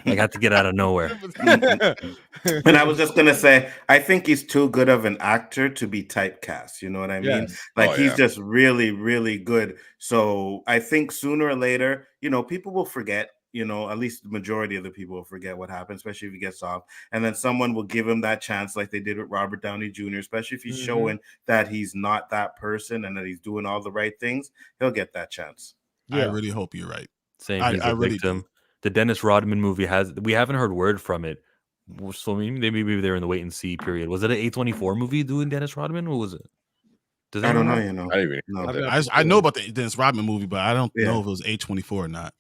I got to get out of nowhere. and I was just gonna say, I think he's too good of an actor to be typecast. You know what I mean? Yes. Like Oh, he's yeah. just really, really good. So I think sooner or later, people will forget. At least the majority of the people will forget what happened, especially if he gets off. And then someone will give him that chance, like they did with Robert Downey Jr., especially if he's Mhm. showing that he's not that person and that he's doing all the right things. He'll get that chance. I really hope you're right. Saying I he's a really victim. do. The Dennis Rodman movie we haven't heard word from it. So maybe they're in the wait and see period. Was it an A24 movie doing Dennis Rodman? What was it? Does I don't anyone know. know? I didn't even No. know that. I've I know about the Dennis Rodman movie, but I don't Yeah. know if it was A24 or not.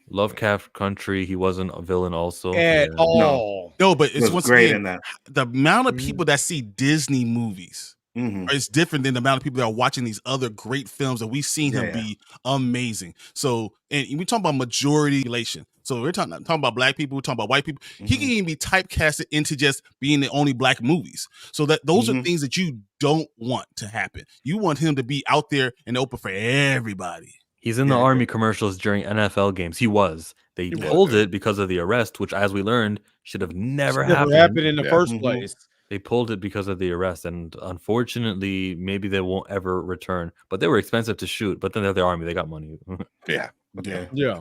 Lovecraft Country. He wasn't a villain. Also, at Yeah. all. No, but He it's was once great again in that. the amount of Mhm. people that see Disney movies Mhm. is different than the amount of people that are watching these other great films that we've seen him Yeah. be amazing. So, and we talk about majority relation. So we're talking about black people, we're talking about white people. He Mhm. can even be typecasted into just being the only black movies. So that those are Mhm. things that you don't want to happen. You want him to be out there and open for everybody. He's in the Yeah. Army commercials during NFL games. He was. They was, pulled yeah. it because of the arrest, which, as we learned, should have never Never happened. happened in the Yeah. first Mhm. place. They pulled it because of the arrest, and unfortunately, maybe they won't ever return. But they were expensive to shoot. But then they're the Army; they got money. Yeah. Yeah. Yeah.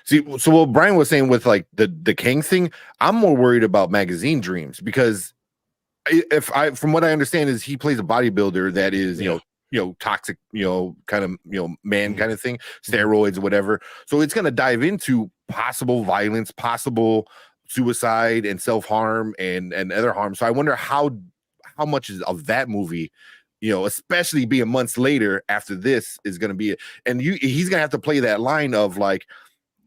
See, so what Brian was saying with like the King thing, I'm more worried about magazine dreams because from what I understand is he plays a bodybuilder that is, toxic, kind of, man Mhm. kind of thing, steroids, whatever. So it's going to dive into possible violence, possible suicide and self-harm and other harm. So I wonder how much of that movie, especially being months later after this is going to be, and he's going to have to play that line of like,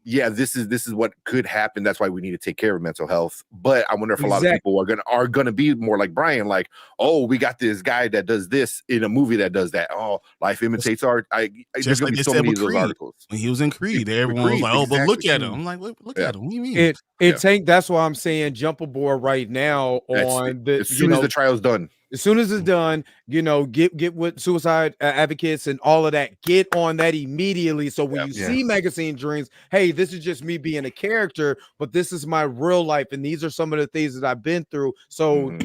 yeah, this is what could happen. That's why we need to take care of mental health. But I wonder if a lot of people are gonna be more like Brian, like, oh, we got this guy that does this in a movie that does that. Oh, life imitates art. There's Just gonna like be they so said many with of those Creed. articles. When he was in Creed, With everyone was Creed, like, "Oh, but look exactly. at him." I'm like, "Look Yeah. at him. What do you mean?" That's why I'm saying jump aboard right now on the As soon as the trial's done. as soon as it's done, get with suicide advocates and all of that. Get on that immediately. So when you Yeah. see magazine dreams, hey, this is just me being a character, but this is my real life, and these are some of the things that I've been through. So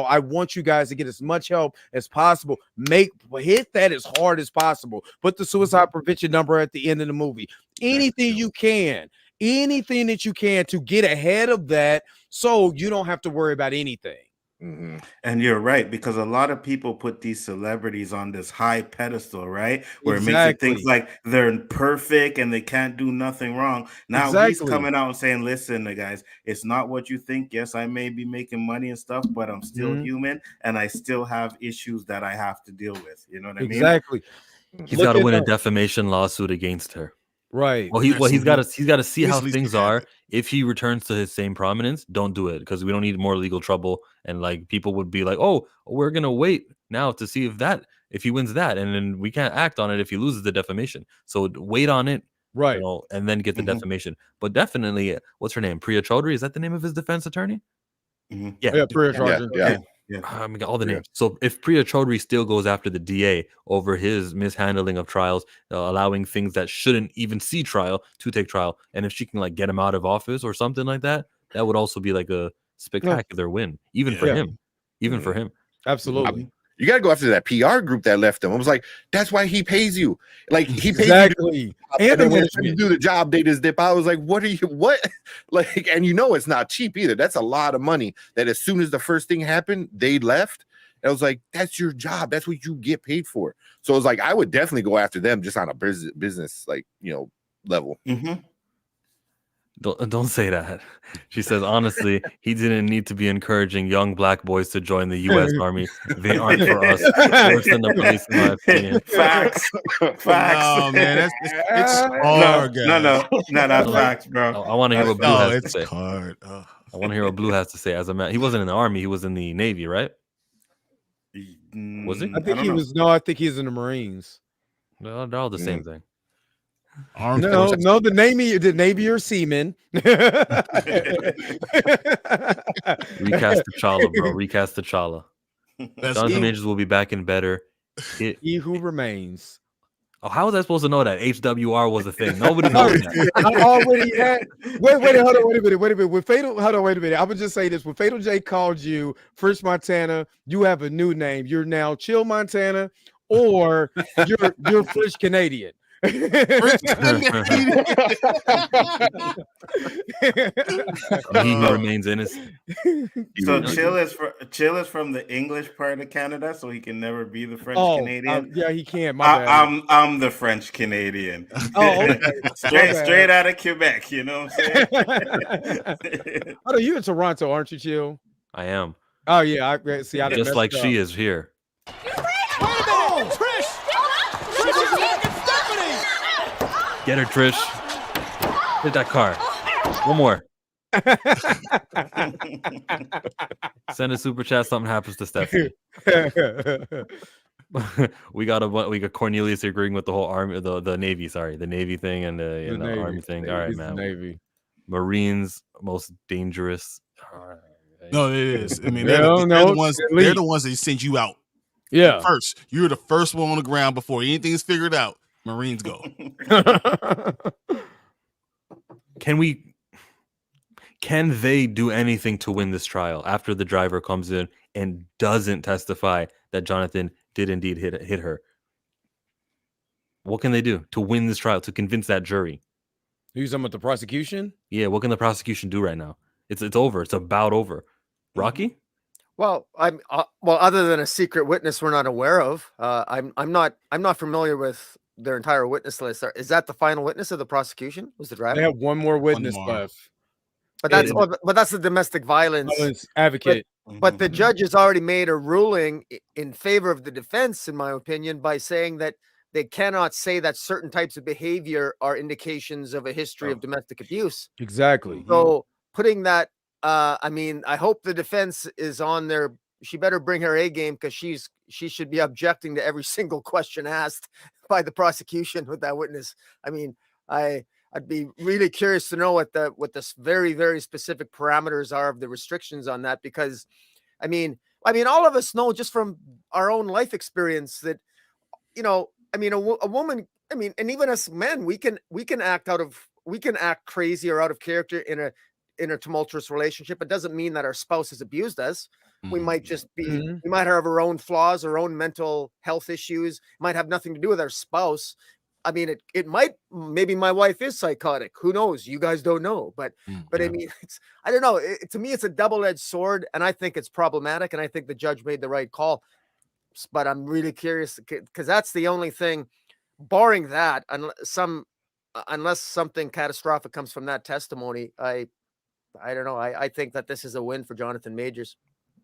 I want you guys to get as much help as possible. Hit that as hard as possible. Put the suicide prevention number at the end of the movie. Anything you can, anything that you can to get ahead of that, so you don't have to worry about anything. And you're right, because a lot of people put these celebrities on this high pedestal, right? Where it makes it think Exactly. like they're perfect and they can't do nothing wrong. Now he's Exactly. coming out and saying, listen, guys, it's not what you think. Yes, I may be making money and stuff, but I'm still human and I still have issues that I have to deal with. You know what I mean? Exactly. He's Look got to at win a that. defamation lawsuit against her. Right. Well, he's got to see how Please things have are. it. If he returns to his same prominence, don't do it because we don't need more legal trouble. And like people would be like, "Oh, we're gonna wait now to see if he wins that, and then we can't act on it if he loses the defamation. So wait on it, Right. and then get the defamation. But definitely, what's her name? Priya Chaudhary, is that the name of his defense attorney? Yeah, Priya Chaudhary. Yeah. I mean, all the names. So if Priya Chaudhary still goes after the DA over his mishandling of trials, allowing things that shouldn't even see trial to take trial, and if she can like get him out of office or something like that, that would also be like a spectacular win, even for him, for him. Absolutely. You got to go after that PR group that left him. I was like, that's why he pays you. Like he pays Exactly. you. And And the then when it's time to management. do the job, they just dip out. I was like, what? Like, and it's not cheap either. That's a lot of money that as soon as the first thing happened, they left. And I was like, that's your job. That's what you get paid for. So it was like, I would definitely go after them just on a business like, level. Don't say that. She says, honestly, he didn't need to be encouraging young black boys to join the U.S. Army. They aren't for us. Worse than the police, in my opinion. Facts. Facts. No, man, it's no, hard, no, guys. that's facts, bro. I want to hear That's what Blue No, has to it's say. hard. I want to hear what Blue has to say as a man. He wasn't in the Army. He was in the Navy, right? Was he? I think don't he know. was. No, I think he's in the Marines. No, they're all the same thing. Armed No, forces. no, the Navy or seamen. Recast T'Challa, bro. Recast T'Challa. That's Jonathan it. Majors will be back in better. He who remains. Oh, how was I supposed to know that HWR was a thing? Nobody knows that. I already had. Wait, hold on, wait a minute. When Fatal, hold on, wait a minute. I would just say this: when Fatal J called you Fresh Montana, you have a new name. You're now Chill Montana, or you're Fresh Canadian. He who remains innocent. So Chill is from the English part of Canada, so he can never be the French Canadian. Yeah, he can. My bad. I'm the French Canadian. Oh, okay. straight out of Quebec. You know what I'm saying? Oh, you in Toronto, aren't you, Chill? I am. Oh yeah, I see. I Just like she is here. Get her, Trish. Hit that car. One more. Send a super chat. Something happens to Stephanie. we got Cornelius agreeing with the whole army, the Navy. Sorry, the Navy thing and the Army thing. All right, man. Navy. Marines most dangerous. No, it is. I mean, Yeah, they're the ones. They're the ones that send you out. Yeah. First, you're the first one on the ground before anything's figured out. Marines go. Can they do anything to win this trial after the driver comes in and doesn't testify that Jonathan did indeed hit her? What can they do to win this trial, to convince that jury? You talking about the prosecution? Yeah, what can the prosecution do right now? It's over. It's about over. Rocky? Well, I'm other than a secret witness we're not aware of. I'm not familiar with their entire witness list. Is that the final witness of the prosecution? Was the driver? They have one more witness left. But that's the domestic violence advocate. But the judge has already made a ruling in favor of the defense, in my opinion, by saying that they cannot say that certain types of behavior are indications of a history of domestic abuse. Exactly. So putting that, I mean, I hope the defense is on there. She better bring her A game, because she should be objecting to every single question asked by the prosecution with that witness. I mean, I'd be really curious to know what the very, very specific parameters are of the restrictions on that, because I mean, all of us know just from our own life experience that, you know, I mean, a woman, I mean, and even us men, we can act crazy or out of character in a tumultuous relationship. It doesn't mean that our spouse has abused us. We might just be, we might have our own flaws, our own mental health issues. It might have nothing to do with our spouse. I mean, it might, maybe my wife is psychotic. Who knows? You guys don't know. But I mean, I don't know. To me, it's a double-edged sword, and I think it's problematic, and I think the judge made the right call. But I'm really curious, because that's the only thing, barring that, unless something catastrophic comes from that testimony, I don't know. I think that this is a win for Jonathan Majors.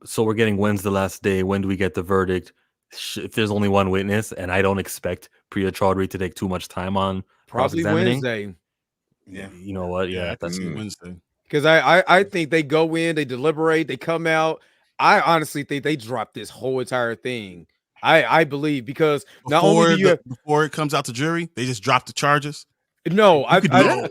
So we're getting when's the last day? When do we get the verdict? If there's only one witness, and I don't expect Priya Chaudhry to take too much time on probably Wednesday. Yeah, you know what? Yeah, that's Wednesday. Because I think they go in, they deliberate, they come out. I honestly think they dropped this whole entire thing. I believe, because before it comes out to jury, they just drop the charges. No, I'm saying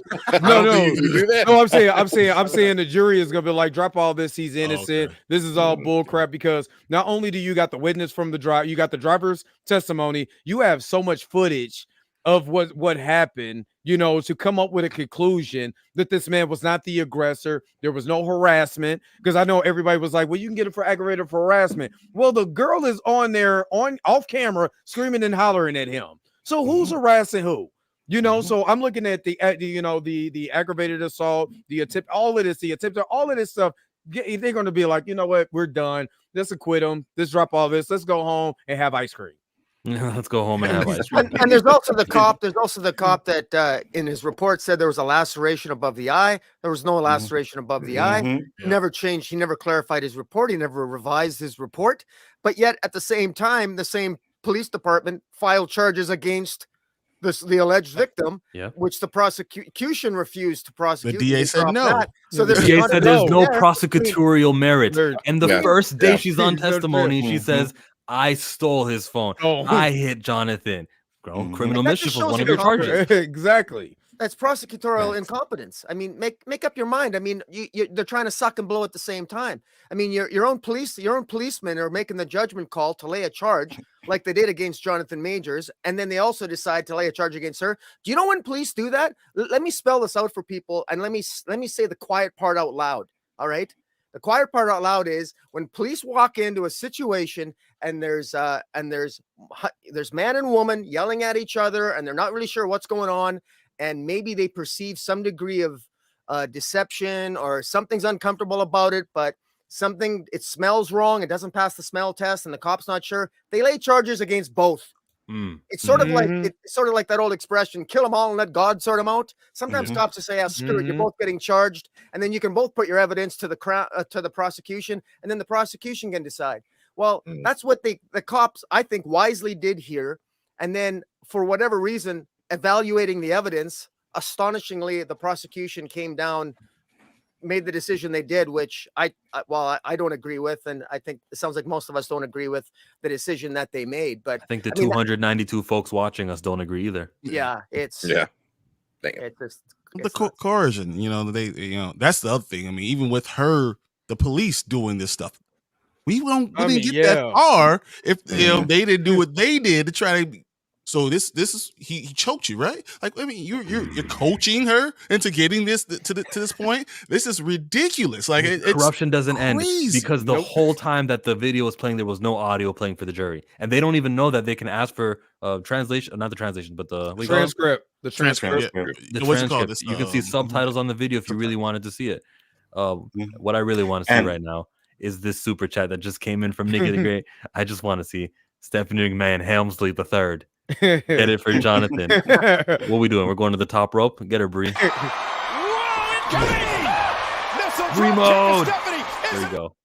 the jury is gonna be like, drop all this. He's innocent. Okay. This is all bull crap, because not only do you got the witness from the drive, you got the driver's testimony. You have so much footage of what happened, you know, to come up with a conclusion that this man was not the aggressor. There was no harassment, because I know everybody was like, well, you can get it for aggravated for harassment. Well, the girl is on there off camera screaming and hollering at him. So who's harassing who? You know, so I'm looking at the aggravated assault, the attempt, all of this, all of this stuff. They're going to be like, you know what, we're done. Let's acquit them. Let's drop all this. Let's go home and have ice cream. Let's go home and have ice cream. And there's also the cop. There's also the cop that in his report said there was a laceration above the eye. There was no laceration above the eye. Mhm. He never changed. He never clarified his report. He never revised his report. But yet, at the same time, the same police department filed charges against the alleged victim, Yeah. which the prosecution refused to prosecute. DA They said dropped no. that. So The there's DA not said enough there's no there. prosecutorial merit. There- And the Yeah. first day Yeah. she's on There's no testimony, she Mhm. says, I stole his phone. Oh. I hit Jonathan. Mhm. Criminal And that mischief just was shows one you of your the charges. Exactly. That's prosecutorial Yes. incompetence. I mean, make up your mind. I mean, they're trying to suck and blow at the same time. I mean, your own policemen are making the judgment call to lay a charge like they did against Jonathan Majors, and then they also decide to lay a charge against her. Do you know when police do that? Let me spell this out for people, and let me say the quiet part out loud. All right. The quiet part out loud is when police walk into a situation and there's man and woman yelling at each other and they're not really sure what's going on, and maybe they perceive some degree of deception or something's uncomfortable about it, but it smells wrong, it doesn't pass the smell test, and the cop's not sure. They lay charges against both. Mm. It's sort of like Mhm. it's sort of like that old expression, kill them all and let God sort them out. Sometimes Mhm. cops will say, screw it, you're Mhm. both getting charged, and then you can both put your evidence to the prosecution, and then the prosecution can decide. Well, Mm. that's what the cops, I think, wisely did here. And then for whatever reason, evaluating the evidence, astonishingly, the prosecution made the decision they did, which I don't agree with, and I think it sounds like most of us don't agree with the decision that they made. But I think the I mean, 292 folks watching us don't agree either. yeah, it's Yeah. Dang it. it's just The it's nuts. coercion, that's the other thing. I mean, even with her, the police doing this stuff, we didn't get that far if they didn't do what they did to try to. So this is he choked you, right? Like, I mean, you're coaching her into getting this to this point. This is ridiculous. Like, it's corruption doesn't end crazy. because the whole time that the video was playing, there was no audio playing for the jury, and they don't even know that they can ask for translation, not the translation, but the what do you call it? Transcript. The transcript. Yeah. The What's it called? transcript. You can see subtitles on the video if you really wanted to see it. What I really want to see And- right now is this super chat that just came in from Nikki the Great. I just want to see Stephanie McMahon Helmsley the third. Get it for Jonathan. What we doing? We're going to the top rope. Get her, Bree. Bree mode. There you go.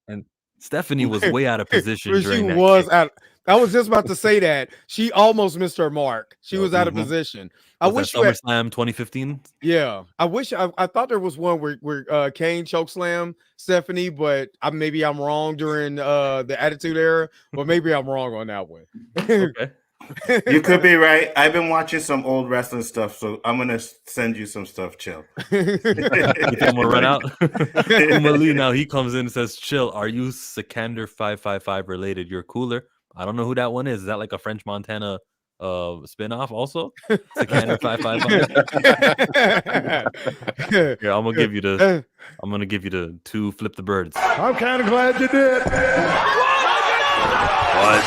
And Stephanie was way out of position She during that. was kick. out. I was just about to say that. She almost missed her mark. She was out of position. I Was wish that you had, SummerSlam 2015. yeah. I wish I thought there was one where Kane chokeslam Stephanie, but maybe I'm wrong during the Attitude Era, but maybe I'm wrong on that one. Okay. You could be right. I've been watching some old wrestling stuff, so I'm gonna send you some stuff. Chill. You think I'm gonna run out? Umali now he comes in and says, "Chill. Are you Sikander 555 related? You're cooler." I don't know who that one is. Is that like a French Montana spinoff also? Sikander 555. Yeah, I'm gonna give you the two flip the birds. I'm kind of glad you did. What?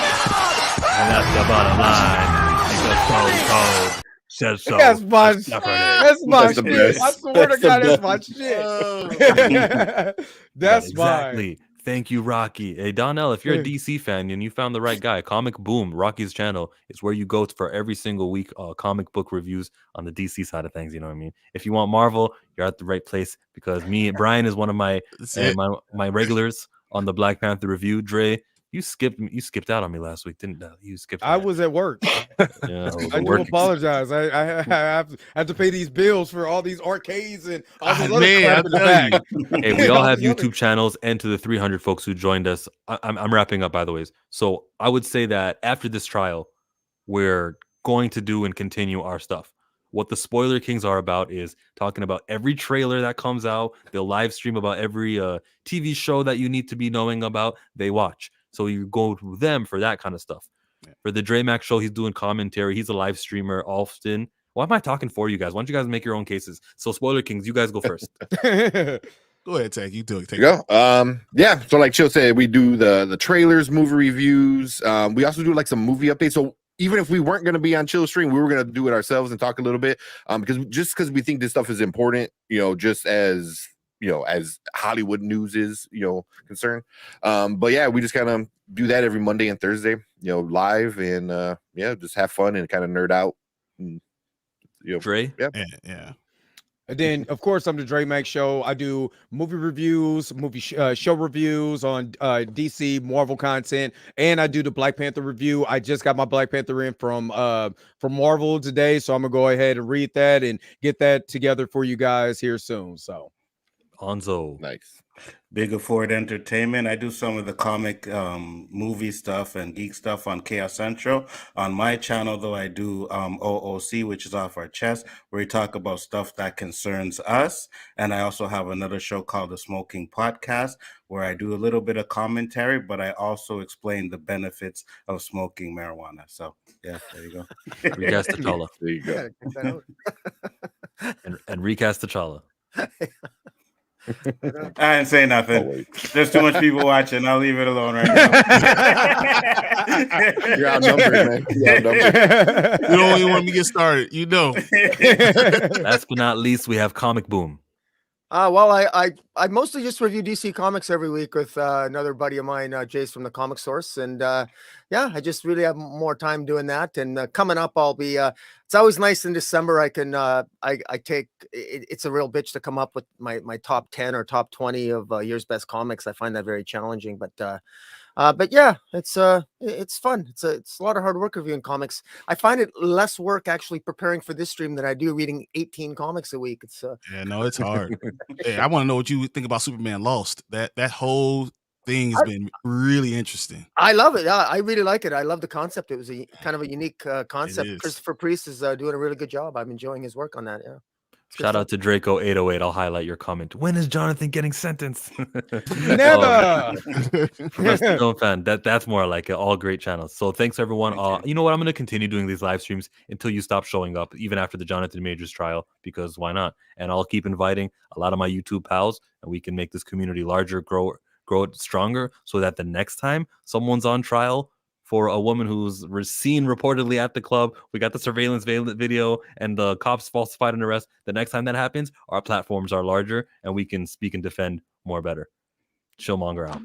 And that's the bottom line. Because Stone Cold says so. That's my shit. That's the best. I swear to That's the God, that's best. my shit. That's exactly. Thank you, Rocky. Hey, Donnell, if you're a DC fan and you found the right guy, Comic Boom, Rocky's channel is where you go for every single week comic book reviews on the DC side of things. You know what I mean? If you want Marvel, you're at the right place because Brian is one of my regulars on the Black Panther review. Dre, you skipped out on me last week, didn't you? I was at work. Yeah, I do apologize. I have to pay these bills for all these arcades and all these other crap in the back. Hey, we all have YouTube channels, and to the 300 folks who joined us, I'm wrapping up, by the way. So I would say that after this trial, we're going to do and continue our stuff. What the Spoiler Kings are about is talking about every trailer that comes out. They'll live stream about every TV show that you need to be knowing about. They watch. So you go to them for that kind of stuff. Yeah. For the Dre Mac show, he's doing commentary. He's a live streamer often. Why am I talking for you guys? Why don't you guys make your own cases? So Spoiler Kings, you guys go first. Go ahead, Tag. You do it. Yeah. So like Chill said, we do the trailers, movie reviews. We also do like some movie updates. So even if we weren't going to be on Chill Stream, we were going to do it ourselves and talk a little bit. Because we think this stuff is important, just as as Hollywood news is, concerned. But yeah, we just kind of do that every Monday and Thursday. live and just have fun and kind of nerd out. And, Dre? Yeah. And then, of course, I'm the Dre Mac Show. I do movie reviews, show reviews on DC Marvel content, and I do the Black Panther review. I just got my Black Panther in from Marvel today, so I'm gonna go ahead and read that and get that together for you guys here soon. So, Onzo. Nice. Bigger Ford Entertainment. I do some of the comic movie stuff and geek stuff on Chaos Central. On my channel, though, I do OOC, which is Off Our Chest, where we talk about stuff that concerns us. And I also have another show called The Smoking Podcast, where I do a little bit of commentary, but I also explain the benefits of smoking marijuana. So, yeah, there you go. Recast T'Challa. There you go. Yeah, check that out. and recast T'Challa. I didn't say nothing. Oh, wait. There's too much people watching. I'll leave it alone right now. You're outnumbered, man. You're outnumbered. You don't even want me to get started. Last but not least, we have Comic Boom. Well, I mostly just review DC Comics every week with another buddy of mine, Jace from the Comic Source, and I just really have more time doing that. And coming up, I'll be. It's always nice in December. I can I take. It's a real bitch to come up with my top 10 or top 20 of year's best comics. I find that very challenging, but yeah, it's fun. It's a lot of hard work reviewing comics. I find it less work actually preparing for this stream than I do reading 18 comics a week. It's it's hard. Hey, I want to know what you think about Superman Lost. That whole thing has been really interesting. I love it. I really like it. I love the concept. It was a kind of a unique concept. Christopher Priest is doing a really good job. I'm enjoying his work on that. Yeah. Shout out to Draco808. I'll highlight your comment. When is Jonathan getting sentenced? never. Film fan. That's more like it. All great channels. So thanks everyone. You know what? I'm going to continue doing these live streams until you stop showing up, even after the Jonathan Majors trial, because why not? And I'll keep inviting a lot of my YouTube pals, and we can make this community larger, grow it stronger, so that the next time someone's on trial for a woman who's seen reportedly at the club, we got the surveillance video and the cops falsified an arrest. The next time that happens, our platforms are larger and we can speak and defend more better. ChillMonger out.